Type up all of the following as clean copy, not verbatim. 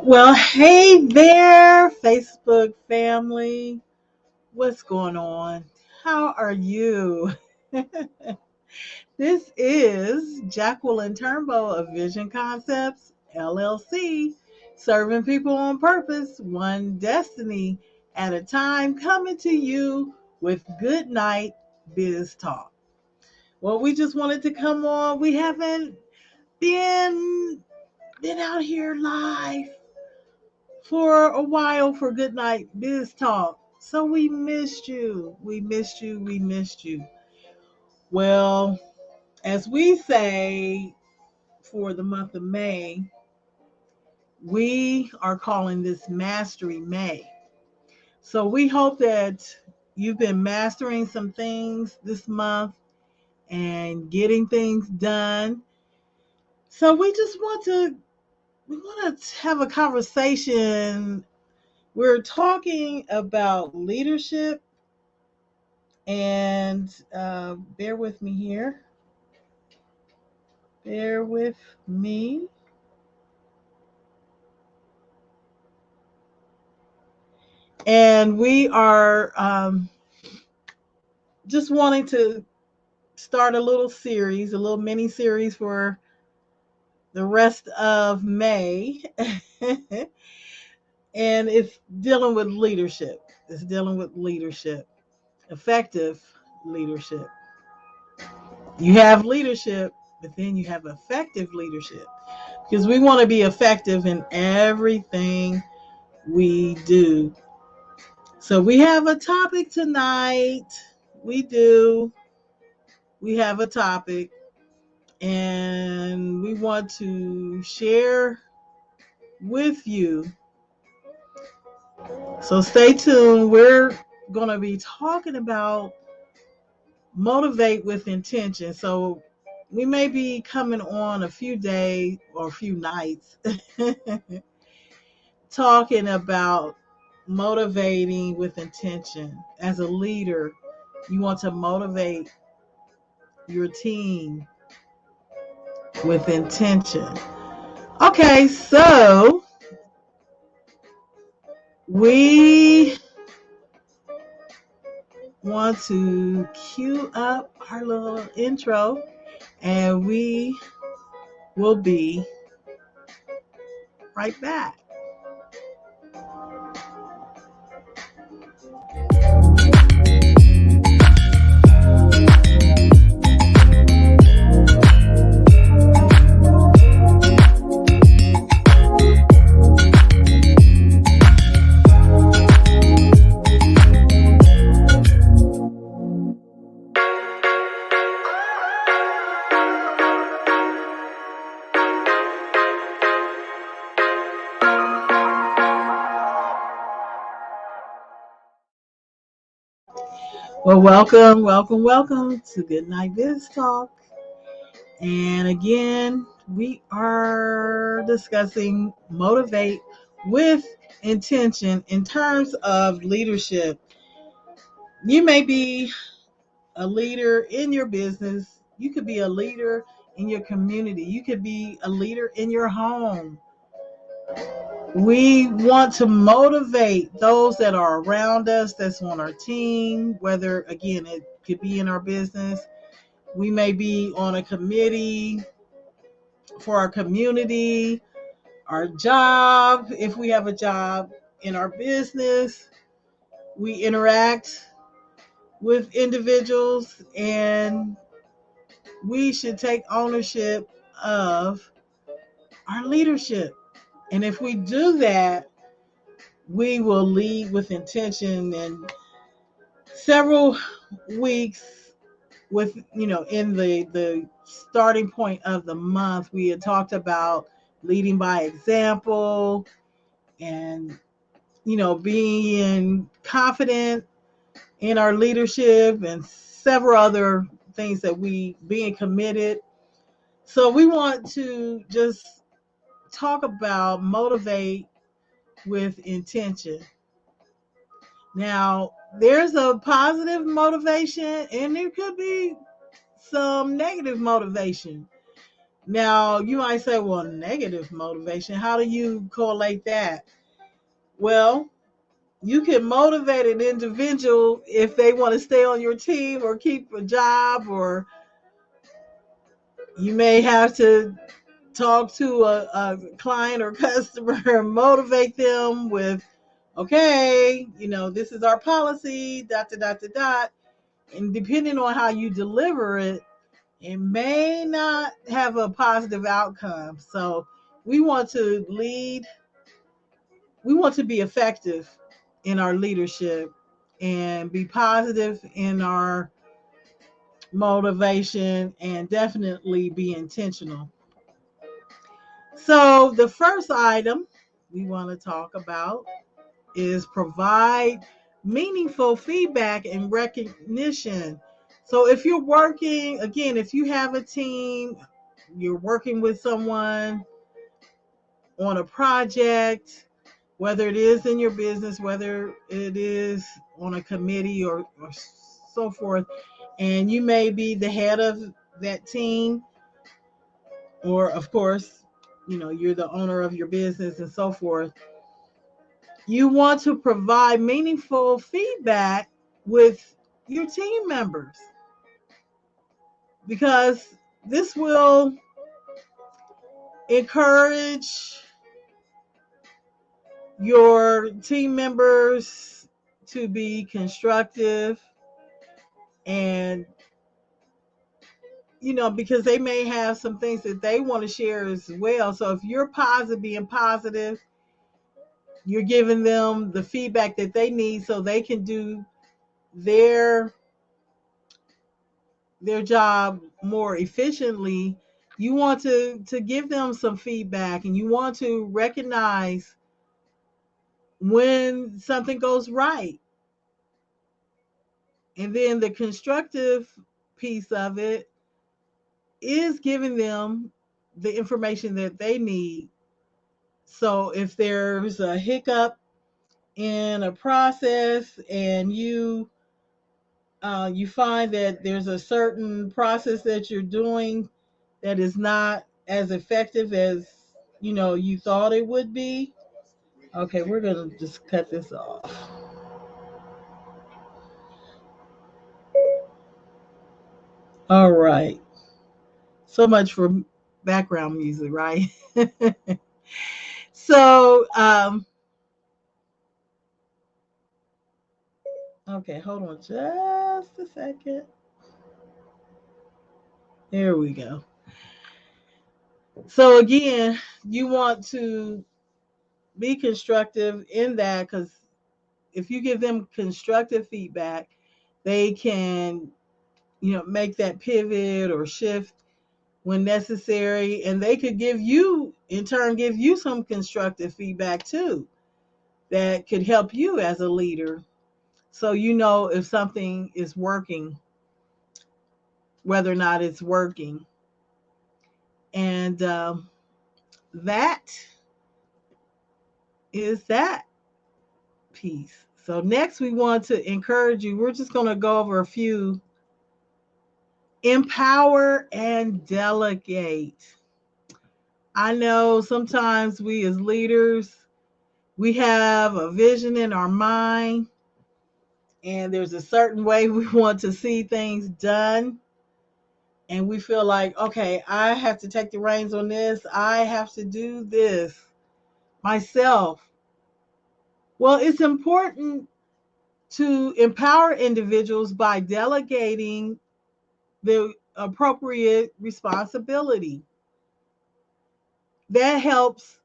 Well, hey there, Facebook family. What's going on? How are you? This is Jacqueline Turnbow of Vision Concepts, LLC, serving people on purpose, one destiny at a time, coming to you with good night biz talk. Well, we just wanted to come on. We haven't been out here live for a while for Good Night Biz Talk. So we missed you. We missed you. We missed you. Well, as we say for the month of May, we are calling this Mastery May. So we hope that you've been mastering some things this month and getting things done. So we want to have a conversation. We're talking about leadership. And bear with me here. Bear with me. And we are just wanting to start a little series, a little mini series for the rest of May. And it's dealing with leadership. It's dealing with leadership, effective leadership. You have leadership, but then you have effective leadership because we want to be effective in everything we do. So we have a topic tonight. We do. We have a topic, and we want to share with you. So stay tuned. We're going to be talking about motivate with intention. So we may be coming on a few days or a few nights talking about motivating with intention. As a leader, you want to motivate your team with intention. Okay, so we want to cue up our little intro and we will be right back. Well, welcome to Good Night Biz Talk. And again, we are discussing motivate with intention in terms of leadership. You may be a leader in your business. You could be a leader in your community. You could be a leader in your home. We want to motivate those that are around us, that's on our team, whether, again, it could be in our business. We may be on a committee for our community, our job, if we have a job in our business. We interact with individuals and we should take ownership of our leadership. And if we do that, we will lead with intention. And several weeks with, in the starting point of the month, we had talked about leading by example and, being confident in our leadership and several other things that we being committed. So we want to just talk about motivate with intention. Now, there's a positive motivation and there could be some negative motivation. Now, you might say, well, negative motivation, how do you correlate that? Well, you can motivate an individual if they want to stay on your team or keep a job, or you may have to talk to a client or customer and motivate them with, okay, this is our policy, dot, dot, dot, dot, dot. And depending on how you deliver it, it may not have a positive outcome. So we want to lead, we want to be effective in our leadership and be positive in our motivation and definitely be intentional. So the first item we want to talk about is provide meaningful feedback and recognition. So if you're working, again, if you have a team, you're working with someone on a project, whether it is in your business, whether it is on a committee or so forth, and you may be the head of that team, or of course, you're the owner of your business and so forth. You want to provide meaningful feedback with your team members because this will encourage your team members to be constructive, and because they may have some things that they want to share as well. So if you're positive, being positive, you're giving them the feedback that they need so they can do their their job more efficiently. You want to give them some feedback, and you want to recognize when something goes right. And then the constructive piece of it is giving them the information that they need. So if there's a hiccup in a process and you find that there's a certain process that you're doing that is not as effective as you thought it would be. Okay, we're gonna just cut this off. All right. So much for background music, right? So, okay, hold on just a second. There we go. So again, you want to be constructive in that, because if you give them constructive feedback, they can, make that pivot or shift when necessary, and they could give you, in turn, give you some constructive feedback too that could help you as a leader, so if something is working, whether or not it's working. And that is that piece. So next, we want to encourage you. We're just going to go over a few. Empower and delegate. I know sometimes we as leaders, we have a vision in our mind, and there's a certain way we want to see things done. And we feel like, okay, I have to take the reins on this. I have to do this myself. Well, it's important to empower individuals by delegating the appropriate responsibility. That helps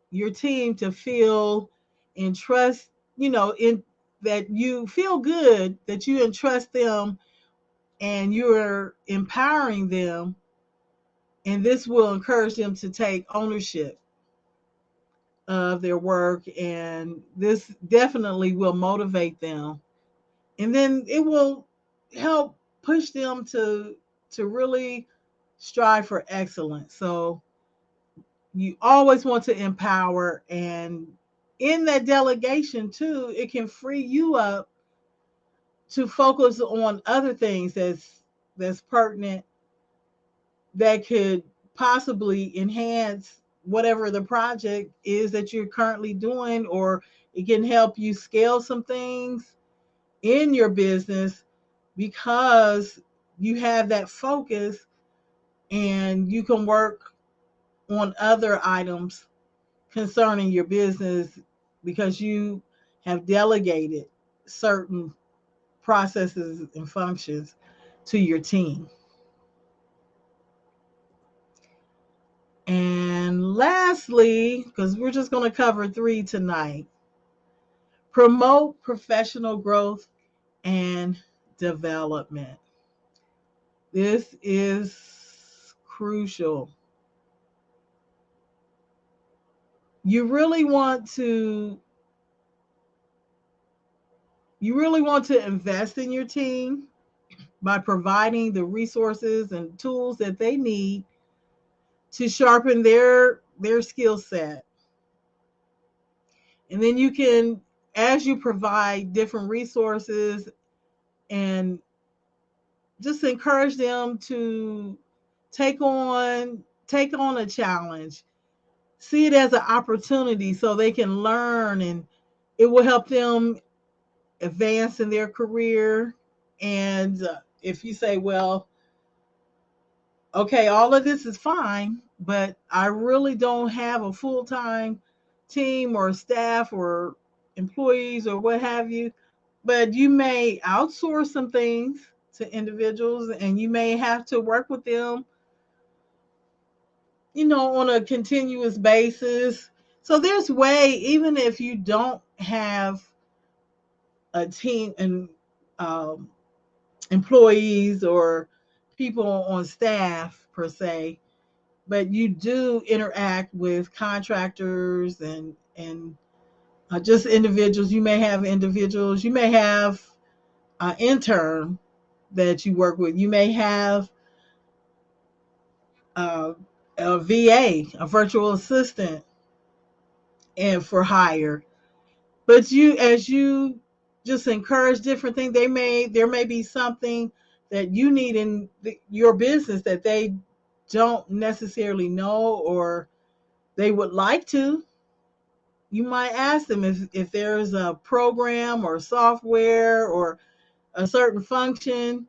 your team to feel and trust, in that you feel good that you entrust them and you're empowering them, and this will encourage them to take ownership of their work, and this definitely will motivate them, and then it will help push them to really strive for excellence. So you always want to empower, and in that delegation too, it can free you up to focus on other things that's pertinent, that could possibly enhance whatever the project is that you're currently doing, or it can help you scale some things in your business because you have that focus and you can work on other items concerning your business because you have delegated certain processes and functions to your team. And lastly, because we're just going to cover 3 tonight, promote professional growth and development. This is crucial. You really want to invest in your team by providing the resources and tools that they need to sharpen their skill set. And then you can, as you provide different resources, and just encourage them to take on a challenge, see it as an opportunity so they can learn, and it will help them advance in their career. And if you say, well, okay, all of this is fine, but I really don't have a full-time team or staff or employees or what have you, but you may outsource some things to individuals and you may have to work with them, on a continuous basis. So there's way, even if you don't have a team and um, employees or people on staff per se, but you do interact with contractors and just individuals. You may have individuals. You may have an intern that you work with. You may have uh, a VA, a virtual assistant, and for hire. But as you just encourage different things, there may be something that you need in your business that they don't necessarily know, or they would like to. You might ask them if there's a program or software or a certain function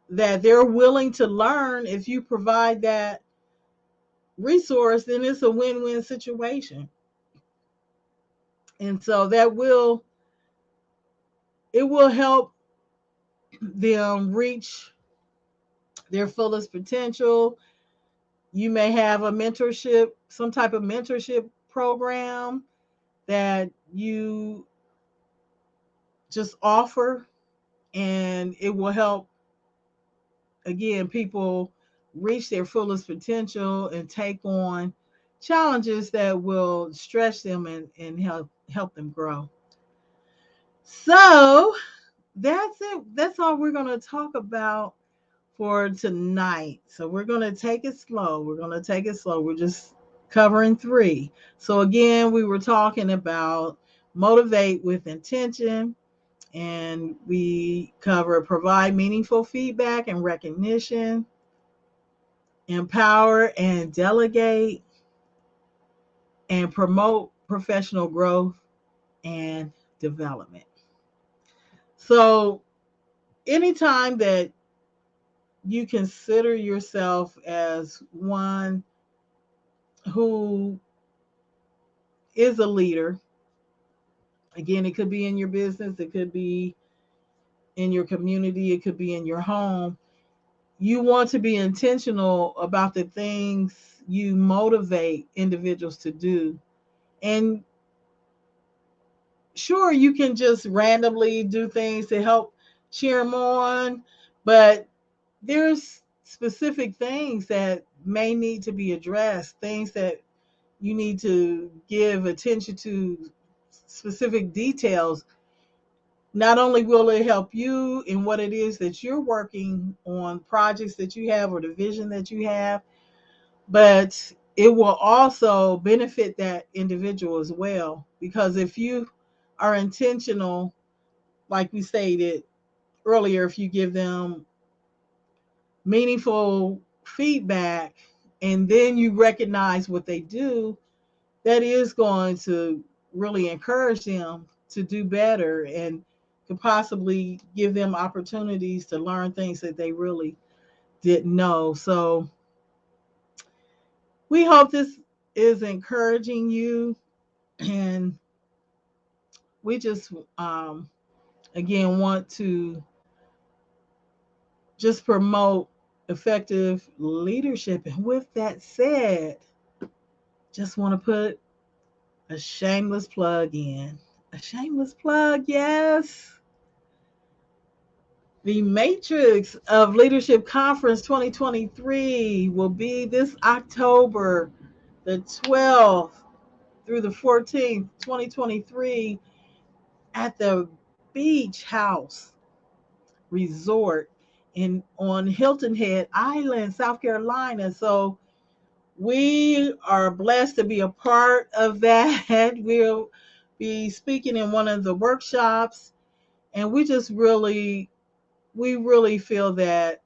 that they're willing to learn. If you provide that resource, then it's a win-win situation. And so it will help them reach their fullest potential. You may have some type of mentorship program that you just offer, and it will help, again, people reach their fullest potential and take on challenges that will stretch them and help them grow. So that's it. That's all we're going to talk about for tonight. So we're going to take it slow. We're just covering 3. So again, we were talking about motivate with intention, and we cover provide meaningful feedback and recognition, empower and delegate, and promote professional growth and development. So anytime that you consider yourself as one who is a leader, again, it could be in your business, it could be in your community, it could be in your home. You want to be intentional about the things you motivate individuals to do. And sure, you can just randomly do things to help cheer them on, but there's specific things that may need to be addressed, things that you need to give attention to, specific details. Not only will it help you in what it is that you're working on, projects that you have, or the vision that you have, but it will also benefit that individual as well. Because if you are intentional, like we stated earlier, if you give them meaningful feedback, and then you recognize what they do, that is going to really encourage them to do better and could possibly give them opportunities to learn things that they really didn't know. So we hope this is encouraging you, and we just again want to just promote effective leadership. And with that said, just want to put a shameless plug in. A shameless plug, yes. The Matrix of Leadership Conference 2023 will be this October the 12th through the 14th, 2023, at the Beach House Resort in on Hilton Head Island, South Carolina. So we are blessed to be a part of that. We'll be speaking in one of the workshops, and we really feel that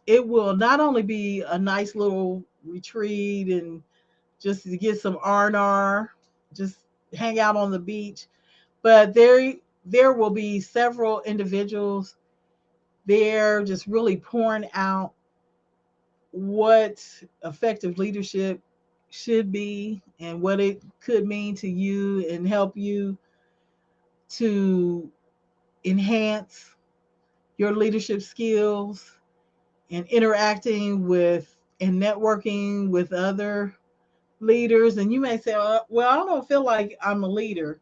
it will not only be a nice little retreat and just to get some R&R, just hang out on the beach, but there will be several individuals there just really pouring out what effective leadership should be and what it could mean to you and help you to enhance your leadership skills and interacting with and networking with other leaders. And you may say, well, I don't feel like I'm a leader.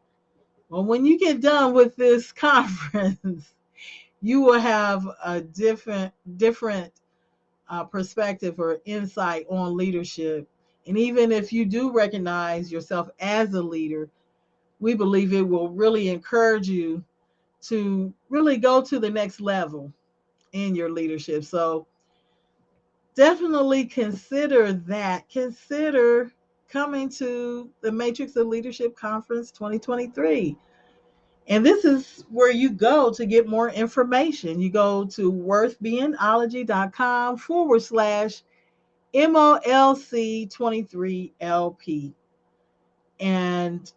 Well, when you get done with this conference, you will have a different perspective or insight on leadership. And even if you do recognize yourself as a leader, we believe it will really encourage you to really go to the next level in your leadership. So definitely consider that. Consider coming to the Matrix of Leadership Conference 2023. And this is where you go to get more information. You go to worthbeingology.com/MOLC23LP. And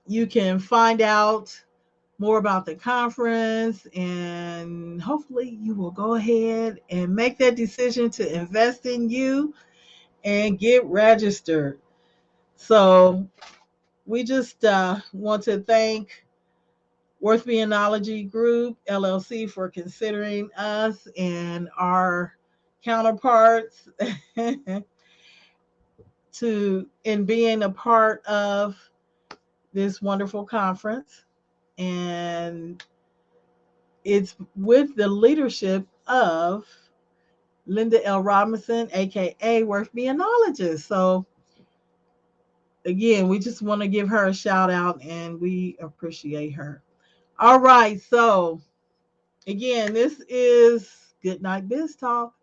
you can find out more about the conference, and hopefully you will go ahead and make that decision to invest in you and get registered. So we just want to thank Worth Beingology Group LLC for considering us and our counterparts to in being a part of this wonderful conference. And it's with the leadership of Linda L. Robinson, aka Worth Beingologist. So again, we just want to give her a shout out and we appreciate her. All right, so again, this is Good Night Biz Talk.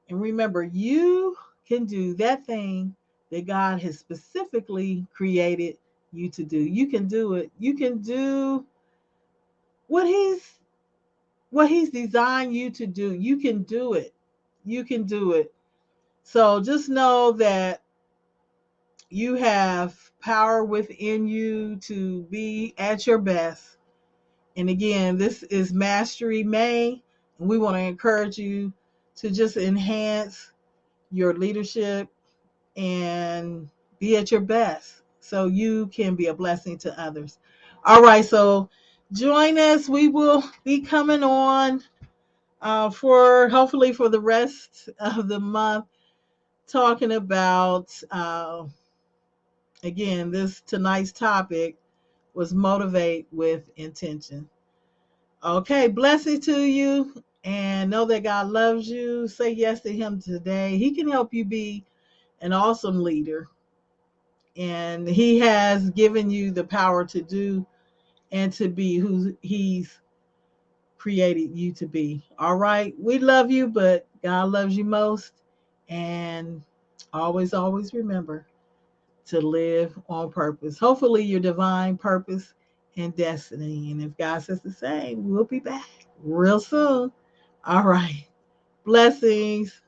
And remember, you can do that thing that God has specifically created you to do. You can do it. You can do what he's designed you to do. You can do it. You can do it. So just know that you have power within you to be at your best. And again, this is Mastery May, and we want to encourage you to just enhance your leadership and be at your best so you can be a blessing to others. All right, so join us. We will be coming on for hopefully for the rest of the month, talking about again, this tonight's topic was motivate with intention. Okay, blessings to you, and know that God loves you. Say yes to him today. He can help you be an awesome leader, and he has given you the power to do and to be who he's created you to be. All right, we love you, but God loves you most. And always remember to live on purpose. Hopefully your divine purpose and destiny. And if God says the same, we'll be back real soon. All right. Blessings.